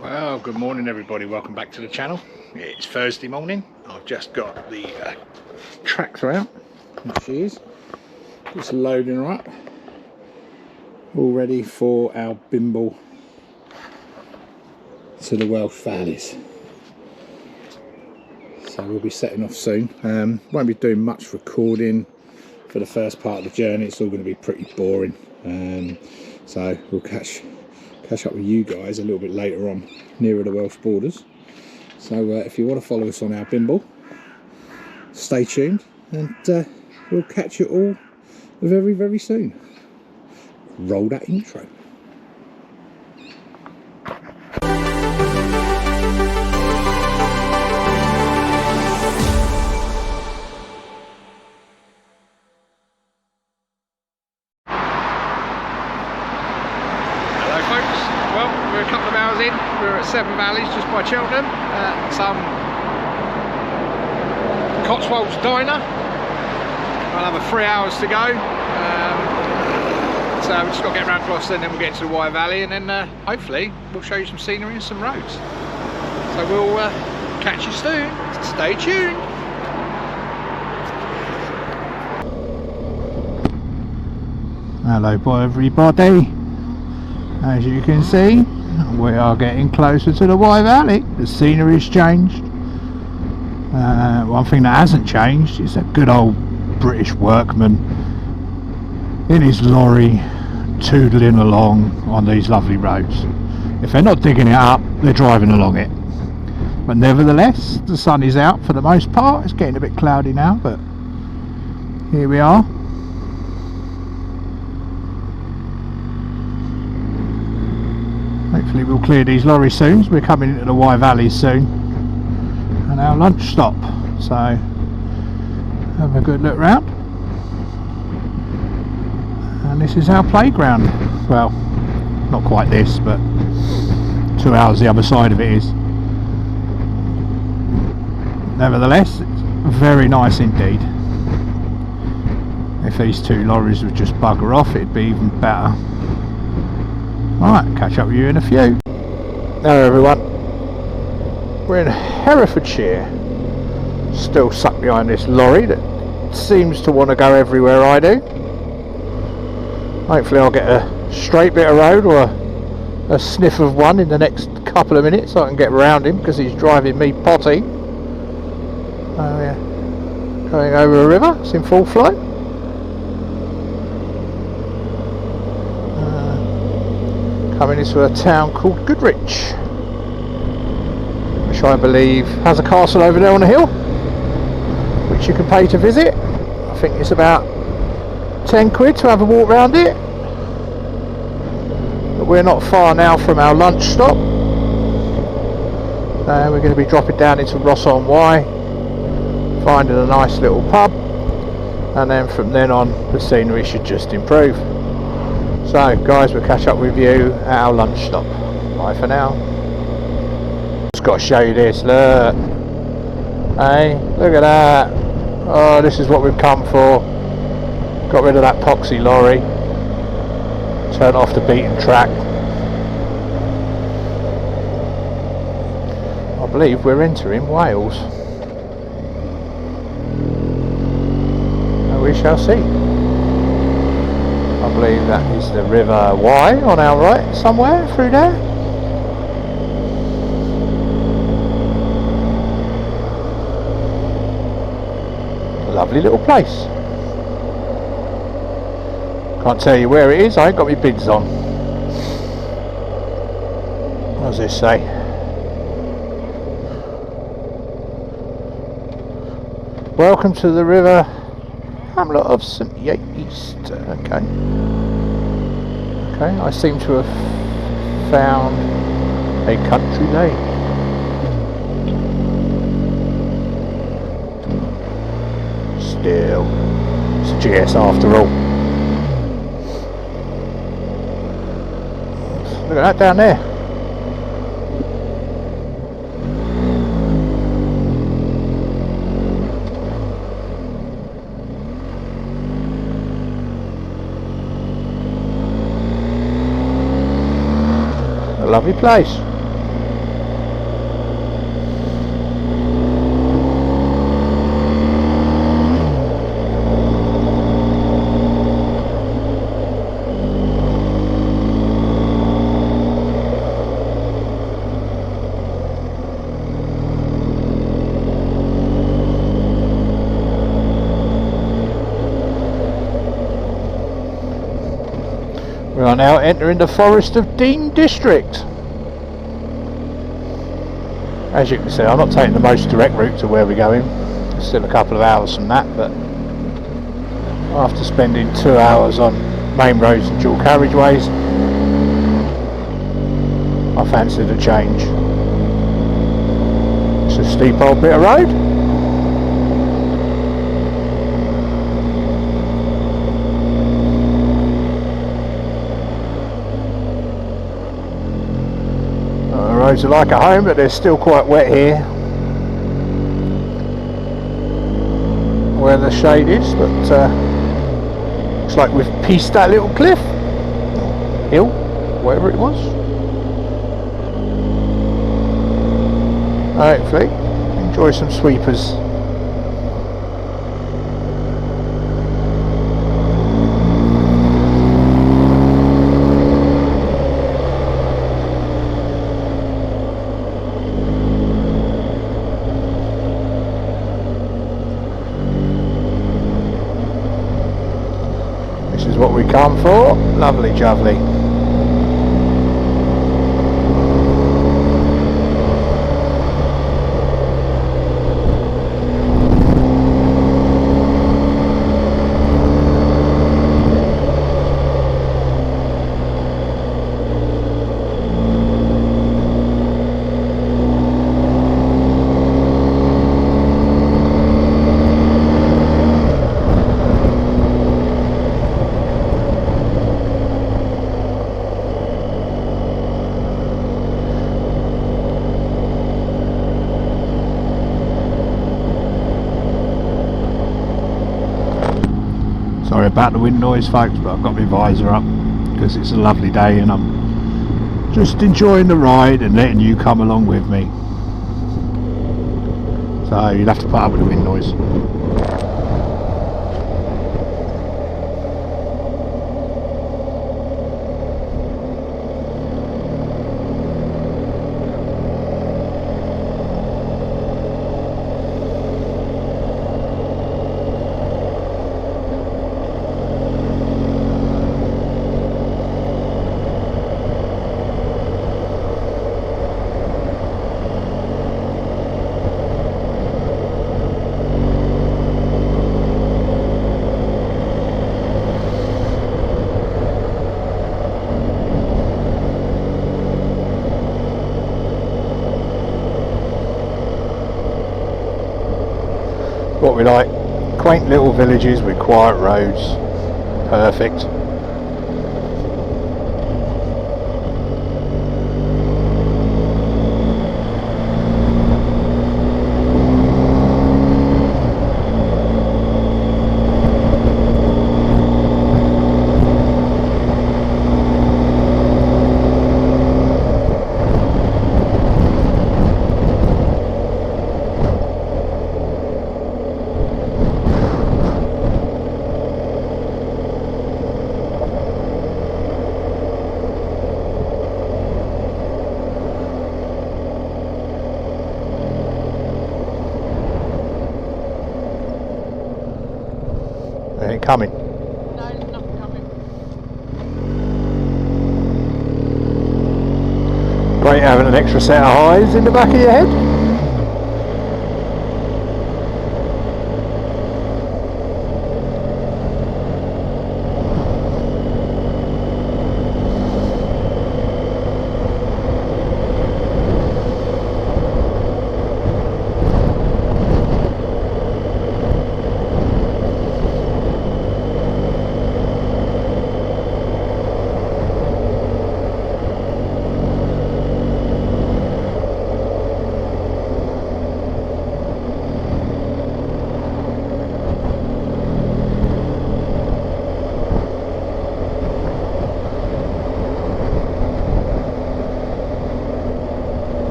Well, good morning everybody, welcome back to the channel. It's Thursday morning. I've just got the tractor out. There she is. Just loading her up. All ready for our bimble to the Welsh valleys. So we'll be setting off soon. Won't be doing much recording for the first part of the journey. It's all going to be pretty boring. So we'll catch up with you guys a little bit later on, nearer the Welsh borders. So if you want to follow us on our bimble, stay tuned, and we'll catch you all very, very soon. Roll that intro. We're a couple of hours in. We're at Seven Valleys, just by Cheltenham, at some Cotswolds diner. I'll have 3 hours to go. So we've just got to get around to Gloucester, and then we'll get into the Wye Valley, and then hopefully we'll show you some scenery and some roads. So we'll catch you soon. Stay tuned. Hello everybody. As you can see, we are getting closer to the Wye Valley. The scenery's changed. One thing that hasn't changed is a good old British workman in his lorry toodling along on these lovely roads. If they're not digging it up, they're driving along it. But nevertheless, the sun is out for the most part. It's getting a bit cloudy now, but here we are. Hopefully we'll clear these lorries soon. We're coming into the Wye Valley soon, and our lunch stop. So have a good look round. And this is our playground. Well, not quite this, but 2 hours the other side of it is. Nevertheless, it's very nice indeed. If these two lorries would just bugger off, it'd be even better. Alright, catch up with you in a few. Hello everyone. We're in Herefordshire. Still stuck behind this lorry that seems to want to go everywhere I do. Hopefully I'll get a straight bit of road, or a sniff of one in the next couple of minutes so I can get around him, because he's driving me potty. Oh yeah. Going over a river, it's in full flight. Coming into a town called Goodrich, which I believe has a castle over there on a hill, which you can pay to visit. I think it's about 10 quid to have a walk around it. But we're not far now from our lunch stop. We're going to be dropping down into Ross-on-Wye, finding a nice little pub, and then from then on the scenery should just improve. So guys, we'll catch up with you at our lunch stop. Bye for now. Just got to show you this, look. Hey, look at that. Oh, this is what we've come for. Got rid of that poxy lorry. Turn off the beaten track. I believe we're entering Wales. And we shall see. I believe that is the River Wye on our right, somewhere through there. Lovely little place. Can't tell you where it is, I ain't got my bids on. What does this say? Welcome to the river hamlet of St East. Okay. Okay, I seem to have found a country lane. Still, it's a GSA after all. Look at that down there. A lovely place. We are now entering the Forest of Dean district. As you can see, I'm not taking the most direct route to where we're going. It's still a couple of hours from that, but after spending 2 hours on main roads and dual carriageways, I fancied a change. It's a steep old bit of road. The roads are like a home, but they're still quite wet here where the shade is, but looks like we've pieced that little cliff, hill, whatever it was. Hopefully enjoy some sweepers. This is what we come for. Lovely jubbly. Sorry about the wind noise, folks, but I've got my visor up because it's a lovely day and I'm just enjoying the ride and letting you come along with me. So you'll have to put up with the wind noise. What we like, quaint little villages with quiet roads, perfect. They ain't coming. No, there's nothing coming. Great having an extra set of eyes in the back of your head.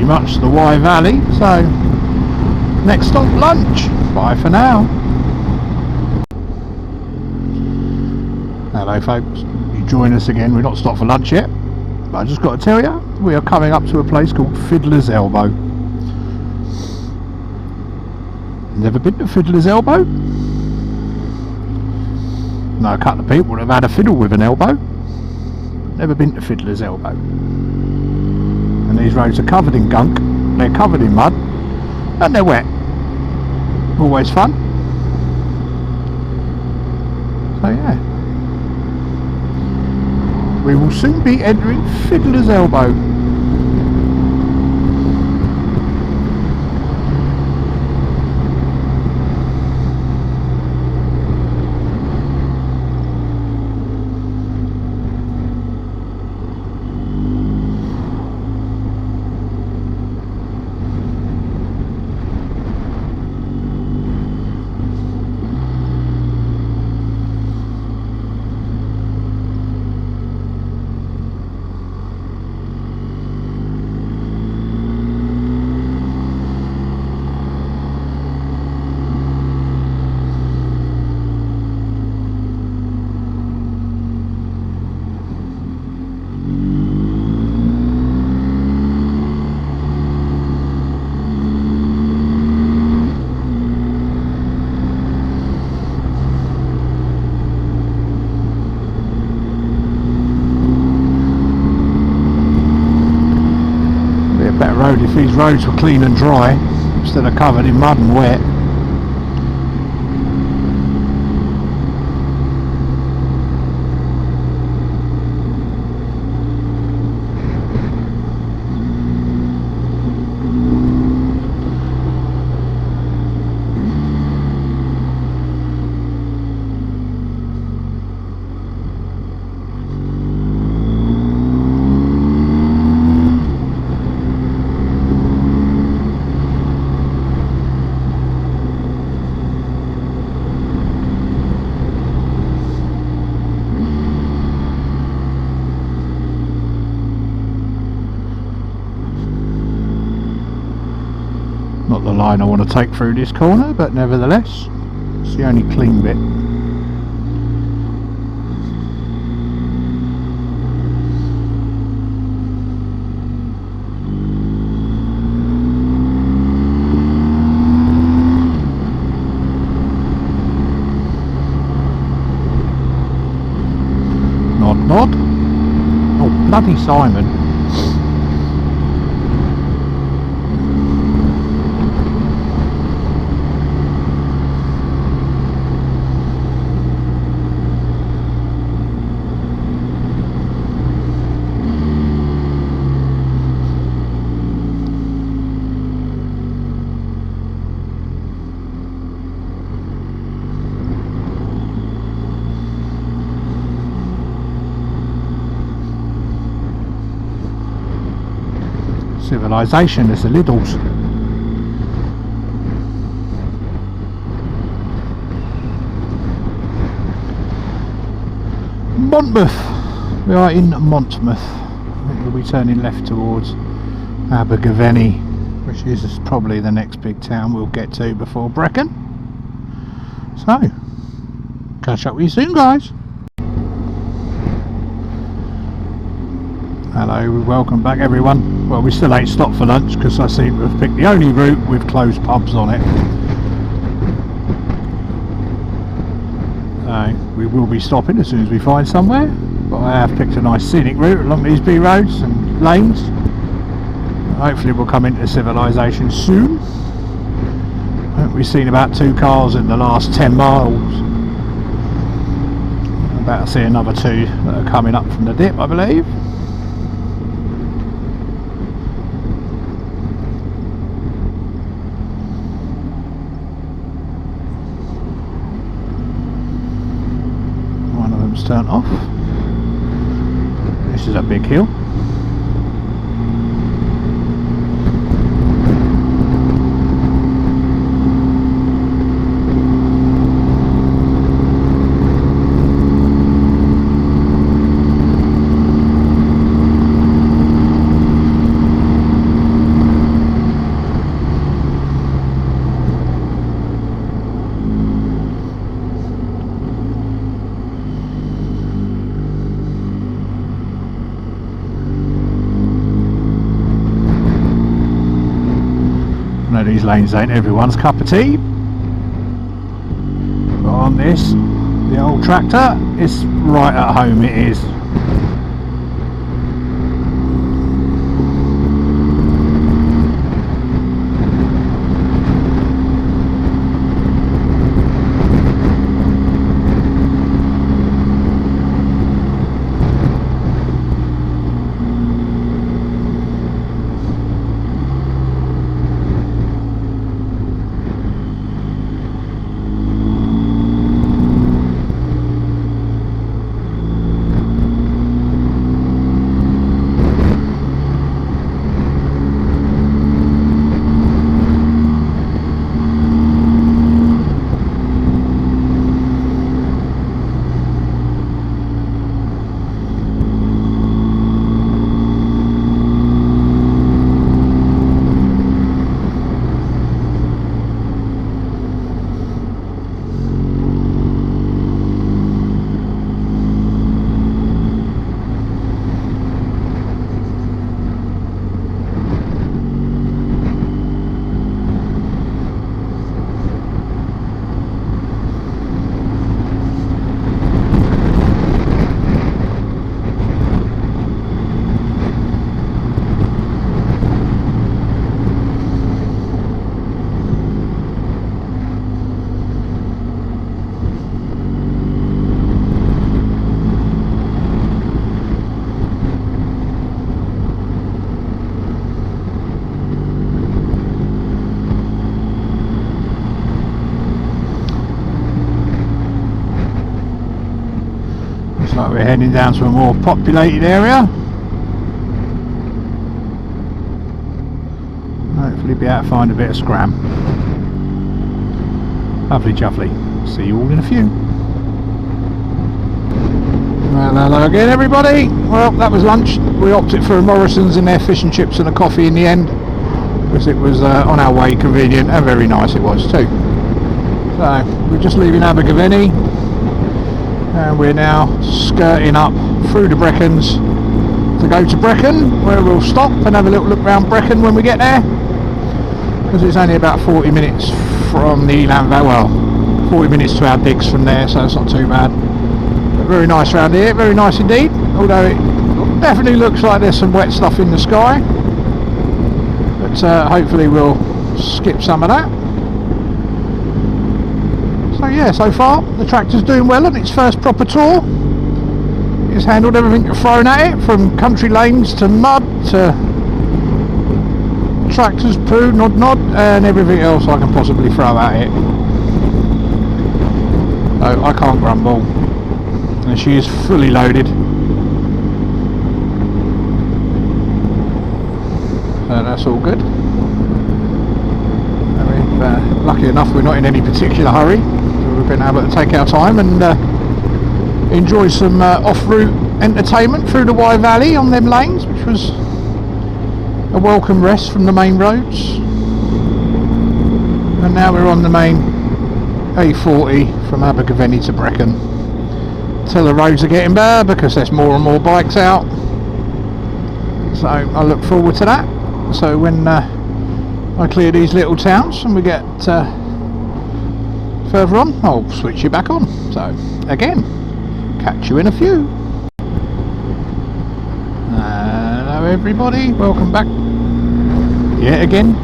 pretty much the Wye Valley, so next stop lunch. Bye for now. Hello folks, you join us again. We're not stopped for lunch yet, but I just got to tell you, we are coming up to a place called Fiddler's Elbow. Never been to Fiddler's Elbow? No, a couple of people have had a fiddle with an elbow. Never been to Fiddler's Elbow. And these roads are covered in gunk, they're covered in mud, and they're wet. Always fun. So yeah. We will soon be entering Fiddler's Elbow. Better road if these roads were clean and dry instead of covered in mud and wet. Not the line I want to take through this corner, but nevertheless, it's the only clean bit. Nod, nod. Oh, bloody Simon. Civilization is the Liddles. Monmouth. We are in Monmouth. I think we'll be turning left towards Abergavenny, which is probably the next big town we'll get to before Brecon. So, catch up with you soon, guys. Hello, welcome back everyone. Well, we still ain't stopped for lunch because I seem to have picked the only route with closed pubs on it. We will be stopping as soon as we find somewhere, but I have picked a nice scenic route along these B roads and lanes. Hopefully we'll come into civilization soon. I think we've seen about 2 cars in the last 10 miles. I'm about to see another 2 that are coming up from the dip, I believe. Turned off. This is a big hill. these lanes ain't everyone's cup of tea. But on this, the old tractor, it's right at home, it is. Like we're heading down to a more populated area. Hopefully be able to find a bit of scram. Lovely jubbly. See you all in a few. Well, hello again everybody. Well, that was lunch. We opted for a Morrison's and their fish and chips and a coffee in the end, because it was on our way, convenient, and very nice it was too. So we're just leaving Abergavenny, and we're now skirting up through the Brecons to go to Brecon, where we'll stop and have a little look around Brecon when we get there, because it's only about 40 minutes from the Elan Valley, well 40 minutes to our digs from there, so it's not too bad. But very nice around here, very nice indeed, although it definitely looks like there's some wet stuff in the sky, but hopefully we'll skip some of that. So yeah, so far the tractor's doing well on its first proper tour. It's handled everything thrown at it, from country lanes to mud to tractor's poo, nod, and everything else I can possibly throw at it. So I can't grumble, and she is fully loaded. So that's all good. Lucky enough we're not in any particular hurry. We've been able to take our time and enjoy some off-route entertainment through the Wye Valley on them lanes, which was a welcome rest from the main roads. And now we're on the main A40 from Abergavenny to Brecon, till the roads are getting better because there's more and more bikes out. So I look forward to that. So when I clear these little towns and we get further on, I'll switch you back on. So again, catch you in a few. Hello everybody, welcome back yet again.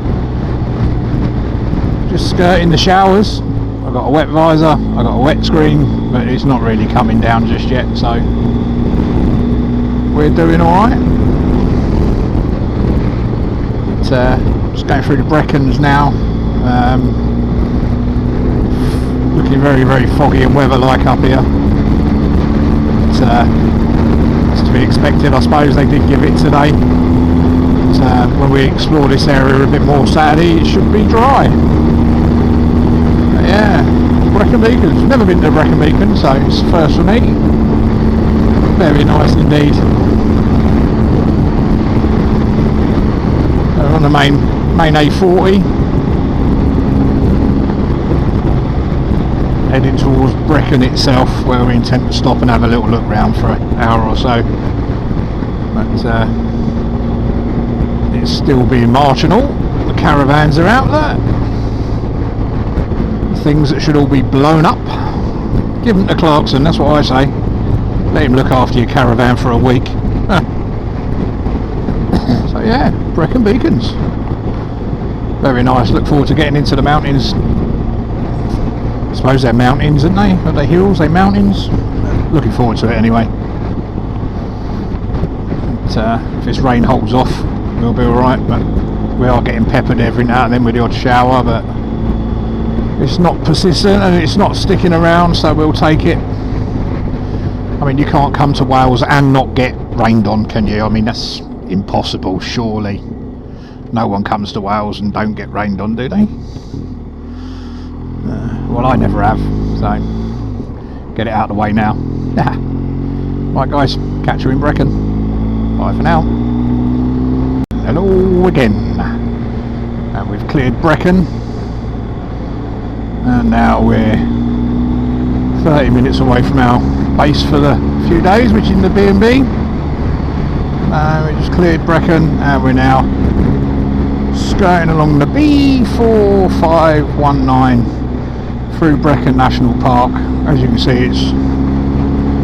Just skirting the showers. I've got a wet visor, I've got a wet screen, but it's not really coming down just yet, so we're doing alright. Just going through the Brecons now. Looking very, very foggy and weather-like up here. It's to be expected, I suppose. They did give it today. But, when we explore this area a bit more Saturday, it should be dry. But yeah, Brecon Beacons. Never been to Brecon Beacon, so it's first for me. Very nice indeed. On the main A40, heading towards Brecon itself, where we intend to stop and have a little look round for an hour or so. But it's still being marginal. The caravans are out there. Things that should all be blown up. Give them to Clarkson, that's what I say. Let him look after your caravan for a week. So yeah, Brecon Beacons. Very nice, look forward to getting into the mountains. I suppose they're mountains, aren't they? Are they hills? Are they mountains? Looking forward to it anyway. But, if this rain holds off, we'll be alright, but we are getting peppered every now and then with the odd shower, but it's not persistent and it's not sticking around, so we'll take it. I mean, you can't come to Wales and not get rained on, can you? I mean, that's impossible, surely. No one comes to Wales and don't get rained on, do they? Well, I never have, so get it out of the way now. Right guys, catch you in Brecon. Bye for now. Hello again. And we've cleared Brecon. And now we're 30 minutes away from our base for the few days, which is in the B&B. We just cleared Brecon and we're now skirting along the B4519 through Brecon National Park. As you can see, it's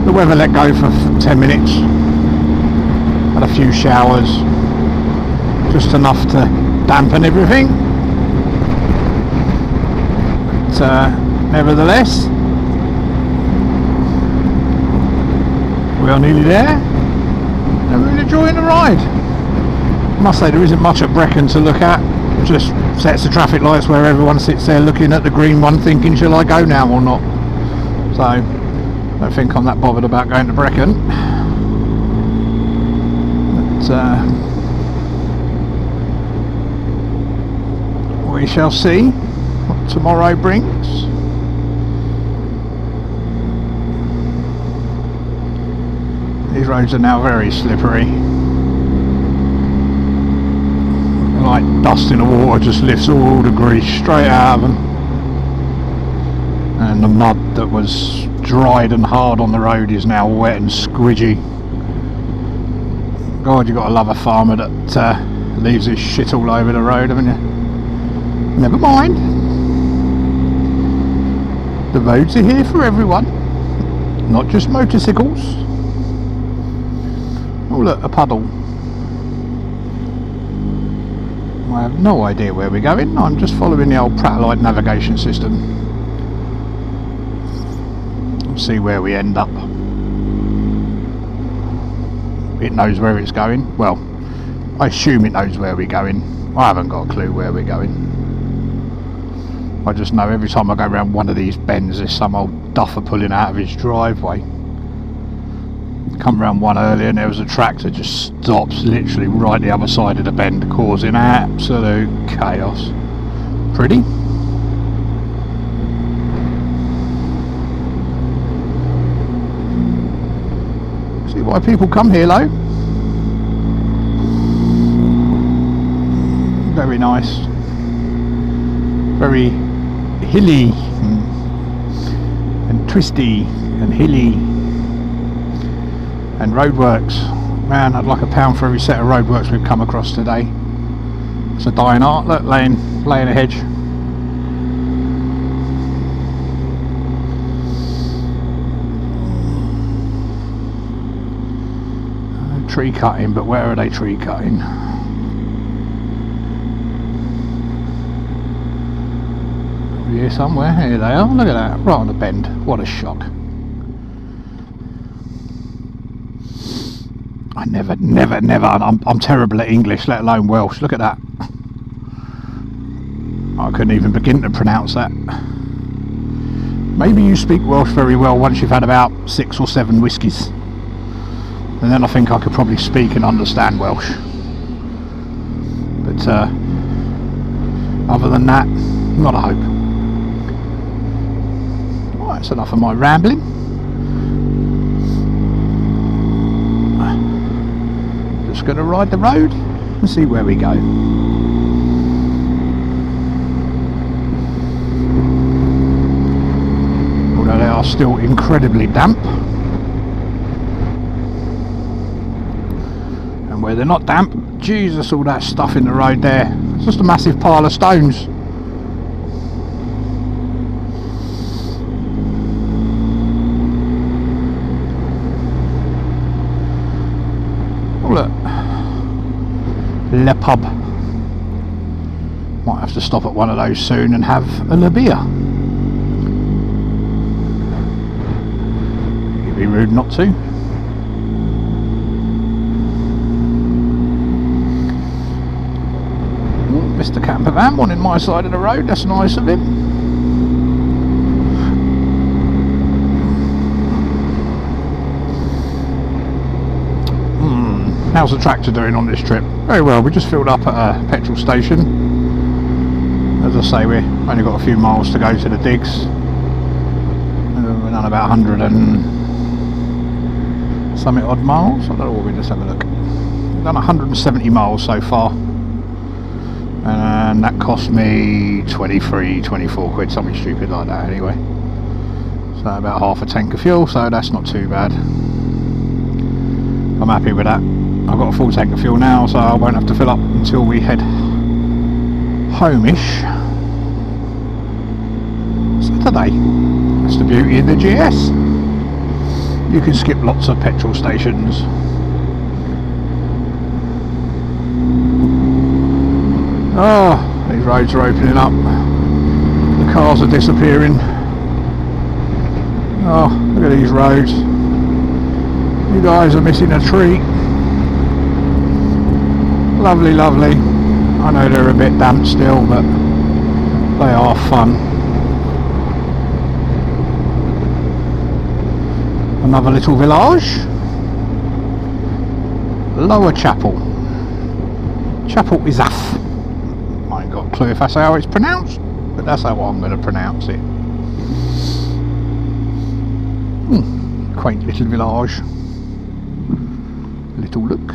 the weather let go for 10 minutes. Had a few showers, just enough to dampen everything. But nevertheless, we are nearly there and we're enjoying the ride. I must say there isn't much at Brecon to look at, just sets of traffic lights where everyone sits there looking at the green one thinking, shall I go now or not? So I don't think I'm that bothered about going to Brecon. But we shall see what tomorrow brings. These roads are now very slippery. Like dust in the water, just lifts all the grease straight out of them. And the mud that was dried and hard on the road is now wet and squidgy. God, you've got to love a farmer that leaves his shit all over the road, haven't you? Never mind. The roads are here for everyone, not just motorcycles. Oh look, a puddle. I have no idea where we're going. I'm just following the old Pratolite navigation system. We'll see where we end up. It knows where it's going. Well, I assume it knows where we're going. I haven't got a clue where we're going. I just know every time I go around one of these bends there's some old duffer pulling out of his driveway. Come round one earlier and there was a tractor just stops literally right the other side of the bend, causing absolute chaos. Pretty. See why people come here though. Very nice. Very hilly and twisty and hilly. And roadworks. Man, I'd like £1 for every set of roadworks we've come across today. It's a dying art. Look, laying a hedge. Tree cutting, but where are they tree cutting? Here somewhere. Here they are. Look at that. Right on the bend. What a shock. I never, I'm terrible at English, let alone Welsh. Look at that. I couldn't even begin to pronounce that. Maybe you speak Welsh very well once you've had about 6 or 7 whiskies. And then I think I could probably speak and understand Welsh. But other than that, not a hope. Right, that's enough of my rambling. Just going to ride the road and see where we go. Although they are still incredibly damp. And And where they're not damp, Jesus, all that stuff in the road there. It's just a massive pile of stones. Oh look, Le Pub. Might have to stop at one of those soon and have a Le beer. It'd be rude not to. Mr. Campervan wanting my side of the road, that's nice of him. How's the tractor doing on this trip? Very well, we just filled up at a petrol station. As I say, we've only got a few miles to go to the digs. We're done about 100 and something odd miles. I don't know what we just have a look. We've done 170 miles so far. And that cost me 23, 24 quid, something stupid like that anyway. So about half a tank of fuel, so that's not too bad. I'm happy with that. I've got a full tank of fuel now, so I won't have to fill up until we head home-ish. Saturday. That's the beauty of the GS. You can skip lots of petrol stations. Oh, these roads are opening up. The cars are disappearing. Oh, look at these roads. You guys are missing a treat. Lovely, lovely. I know they're a bit damp still, but they are fun. Another little village. Lower Chapel. Chapel is off. I ain't got a clue if that's how it's pronounced, but that's how I'm going to pronounce it. Quaint little village. Little look.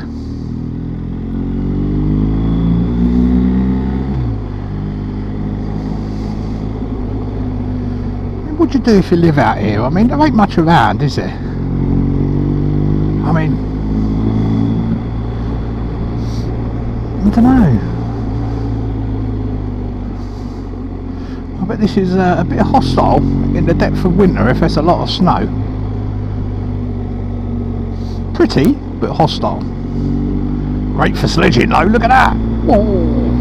What do you do if you live out here? I mean, there ain't much around, is there? I mean, I don't know. I bet this is a bit hostile in the depth of winter if there's a lot of snow. Pretty, but hostile. Great for sledging though, look at that! Whoa.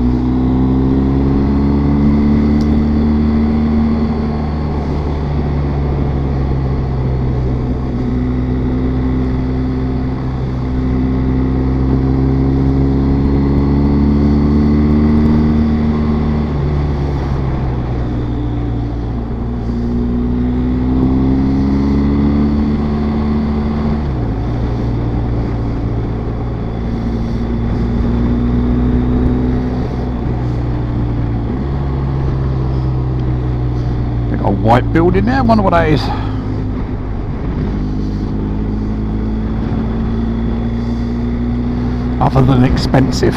White building there, wonder what that is. Other than expensive.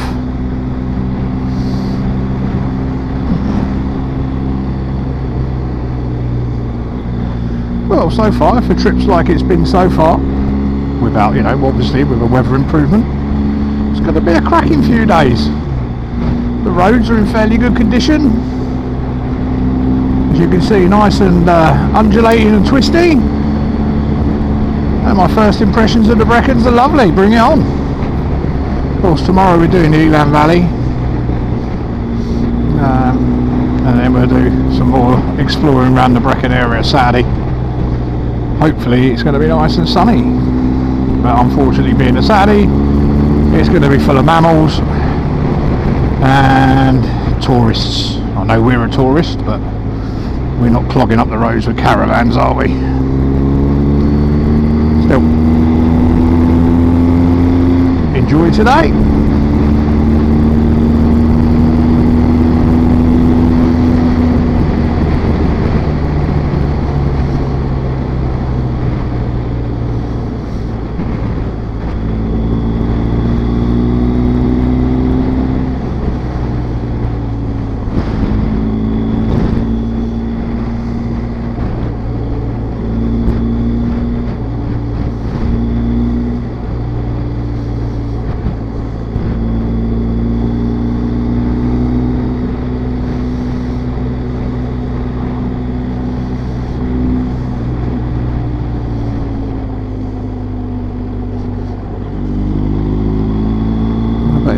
Well, so far, for trips like it's been so far, without, you know, obviously with a weather improvement, it's going to be a cracking few days. The roads are in fairly good condition. As you can see, nice and undulating and twisty. And my first impressions of the Brecons are lovely, bring it on. Of course, tomorrow we're doing the Elan Valley. And then we'll do some more exploring around the Brecon area Saturday. Hopefully it's going to be nice and sunny. But unfortunately, being a Saturday, it's going to be full of mammals and tourists. I know we're a tourist, but we're not clogging up the roads with caravans, are we? Still, enjoy today.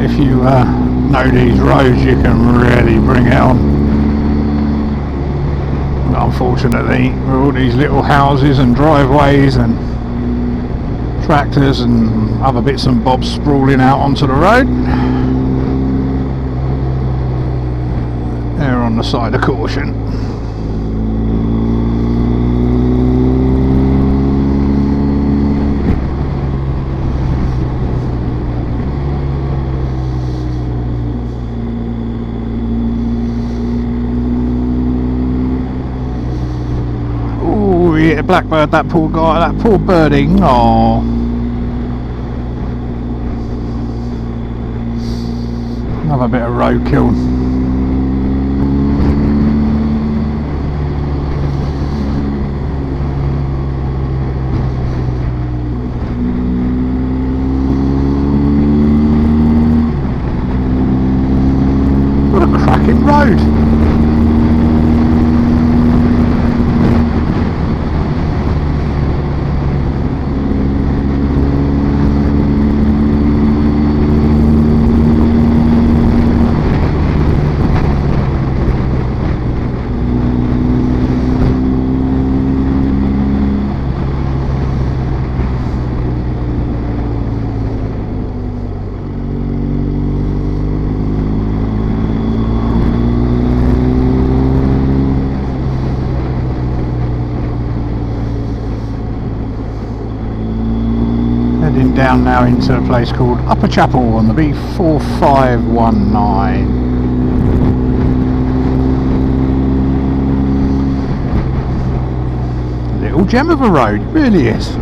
if you know these roads, you can really bring it on. But unfortunately, with all these little houses and driveways and tractors and other bits and bobs sprawling out onto the road, they're on the side of caution. Yeah, blackbird, that poor guy, that poor birding. Oh, another bit of roadkill. What a cracking road. Heading down now into a place called Upper Chapel on the B4519. Little gem of a road, it really is.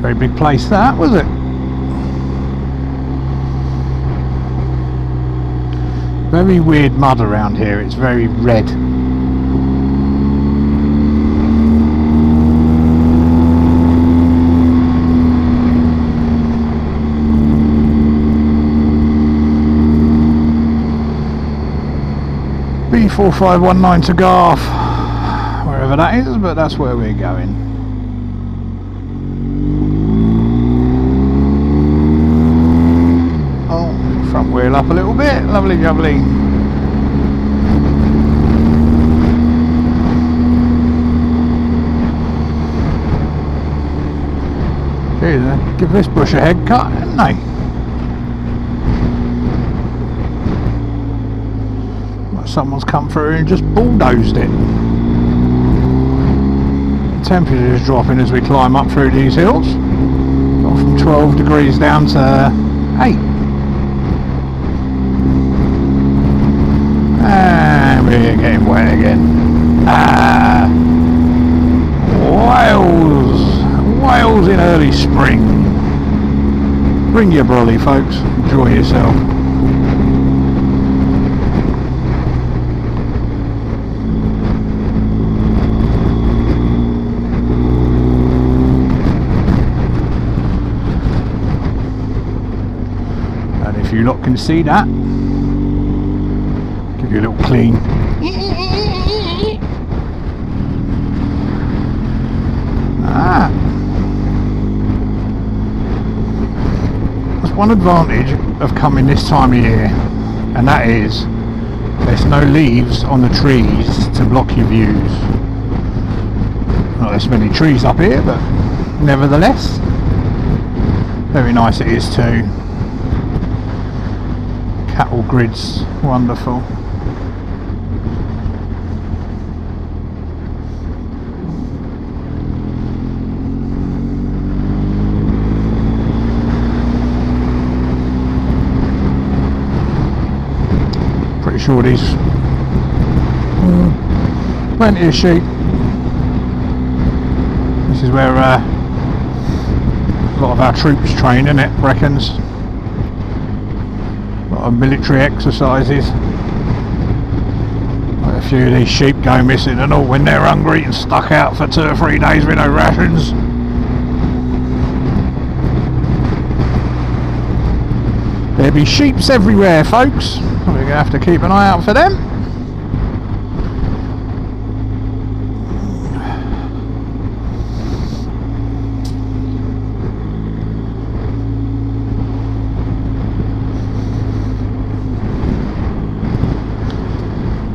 Very big place that, was it? Very weird mud around here, it's very red. B4519 to Garth, wherever that is, but that's where we're going. Front wheel up a little bit, lovely jubbly. Give this bush a head cut, didn't they? Like someone's come through and just bulldozed it. The temperature is dropping as we climb up through these hills. Got from 12 degrees down to 8. And we're getting wet again. Wales in early spring. Bring your brolly, folks. Enjoy yourself. And if you lot can see that, give you a little clean. That's one advantage of coming this time of year, and that is there's no leaves on the trees to block your views. Not there's many trees up here, but nevertheless very nice it is too. Cattle grids, wonderful. Pretty sure these plenty of sheep. This is where a lot of our troops train, isn't it, reckons? A lot of military exercises. Like a few of these sheep go missing and all when they're hungry and stuck out for 2 or 3 days with no rations. there be sheeps everywhere, folks. We're going to have to keep an eye out for them.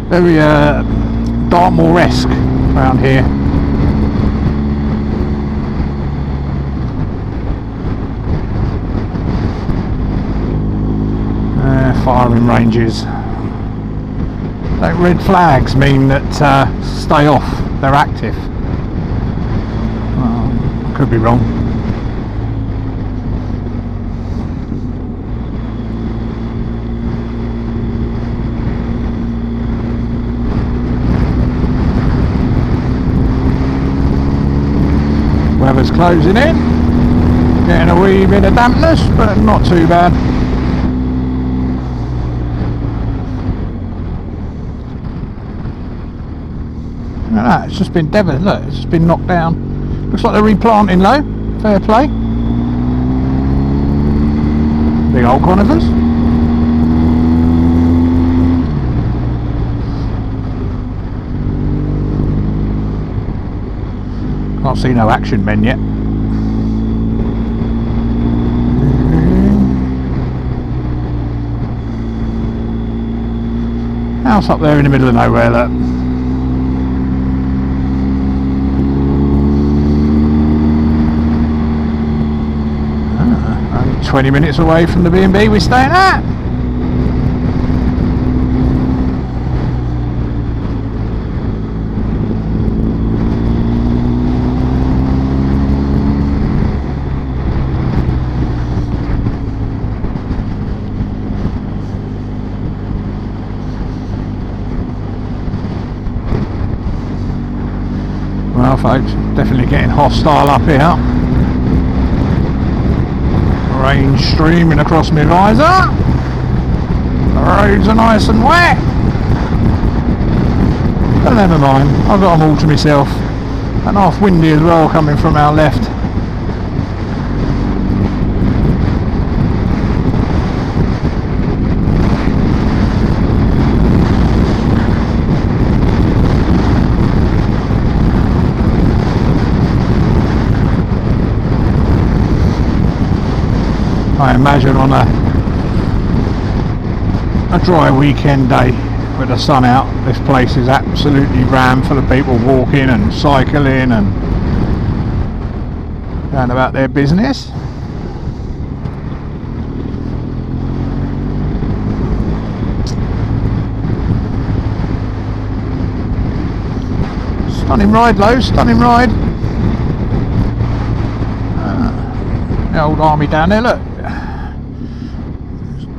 Very Dartmoor-esque around here. Firing ranges. Don't red flags mean that stay off, they're active? Could be wrong. Weather's closing in, getting a wee bit of dampness, but not too bad. Look at that, it's just been devastated. Look, it's just been knocked down. Looks like they're replanting though. Fair play. Big old conifers. Can't see no action men yet. House up there in the middle of nowhere, look. Only 20 minutes away from the B&B we're staying at. Well folks, definitely getting hostile up here. Rain streaming across my visor. The roads are nice and wet. But never mind, I've got them all to myself. And half windy as well coming from our left. I imagine on a dry weekend day with the sun out, this place is absolutely rammed full of people walking and cycling and going about their business. Stunning ride, Low, stunning ride. The old army down there, look.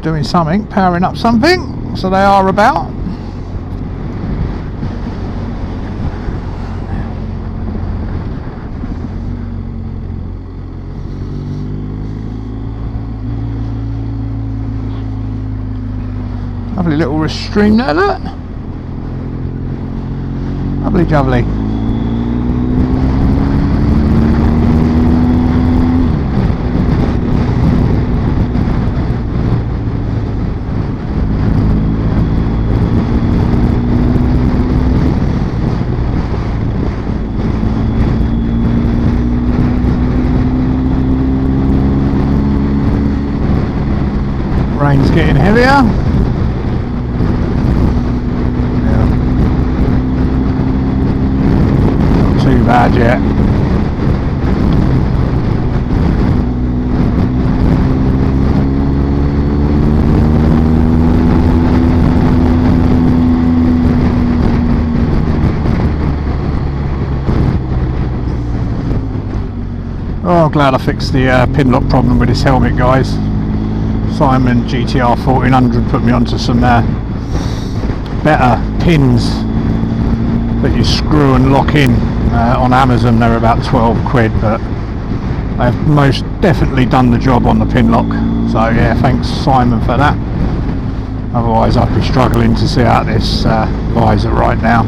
Doing something, powering up something, so they are about. Lovely little stream there, look. Lovely jubbly. Rain's getting heavier. Yeah. Not too bad yet. Oh, I'm glad I fixed the pin lock problem with this helmet, guys. Simon GTR 1400 put me onto some better pins that you screw and lock in on Amazon. They're about 12 quid, but they've most definitely done the job on the pin lock. So yeah, thanks Simon for that. Otherwise I'd be struggling to see out this visor right now,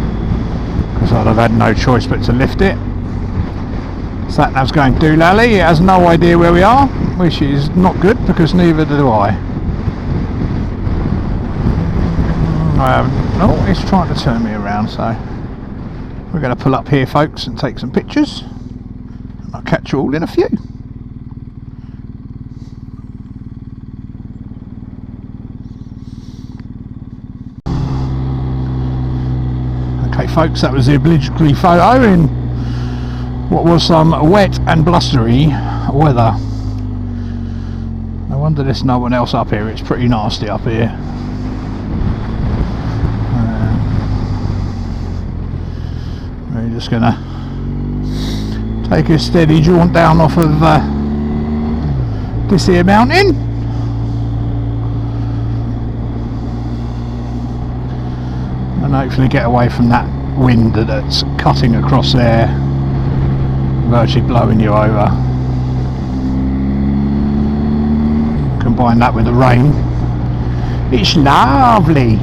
because I'd have had no choice but to lift it. Satnav's going doolally, it has no idea where we are, which is not good because neither do I. No, it's trying to turn me around, so we're going to pull up here, folks, and take some pictures. I'll catch you all in a few. Okay, folks, that was the obligatory photo in what was some wet and blustery weather. No wonder there's no one else up here. It's pretty nasty up here. We're just gonna take a steady jaunt down off of this here mountain. And hopefully get away from that wind that's cutting across there, virtually blowing you over. Combine that with the rain. It's lovely.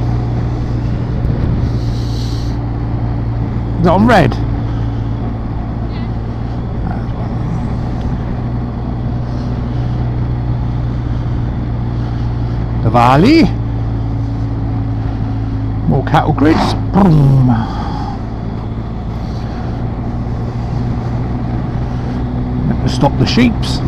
Is it on red? The valley. More cattle grids. Boom. Stop the sheeps.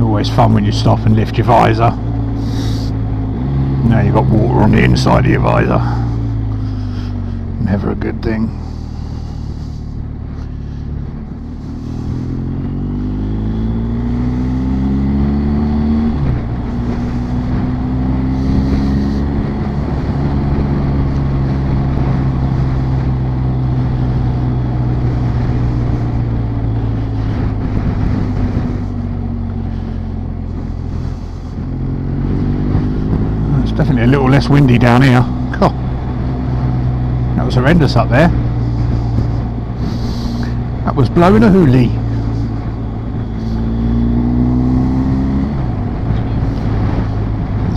Always fun when you stop and lift your visor. Now you've got water on the inside of your visor. Never a good thing. Definitely a little less windy down here. God, that was horrendous up there. That was blowing a hoolie.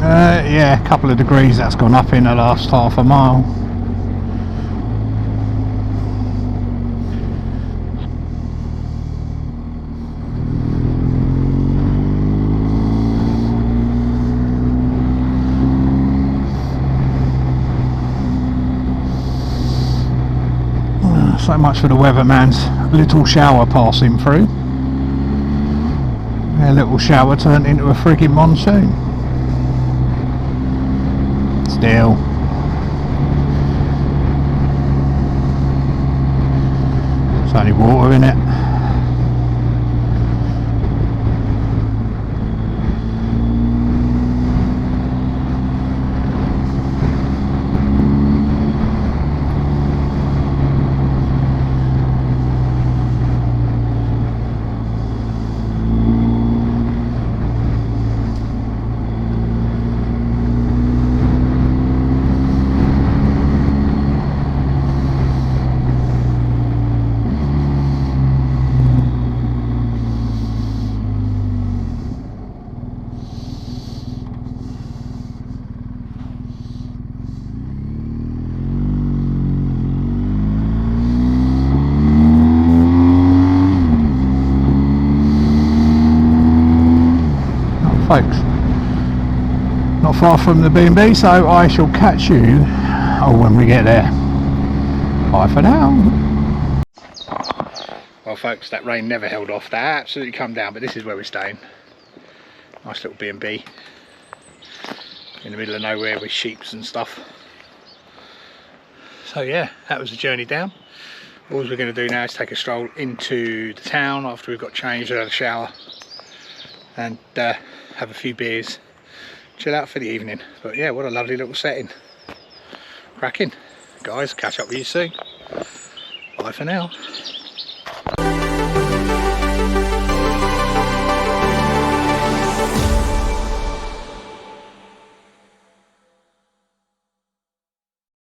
Yeah, a couple of degrees that's gone up in the last half a mile. So much for the weatherman's little shower passing through. A little shower turned into a frigging monsoon. Still. There's only water in it. Folks, not far from the B&B, so I shall catch you when we get there. Bye for now. Well folks, that rain never held off. That absolutely come down, but this is where we're staying. Nice little B&B in the middle of nowhere with sheeps and stuff. So yeah, that was the journey down. All we're going to do now is take a stroll into the town after we've got changed, had a shower, and have a few beers, chill out for the evening. But yeah, what a lovely little setting. Cracking. Guys, catch up with you soon. Bye for now.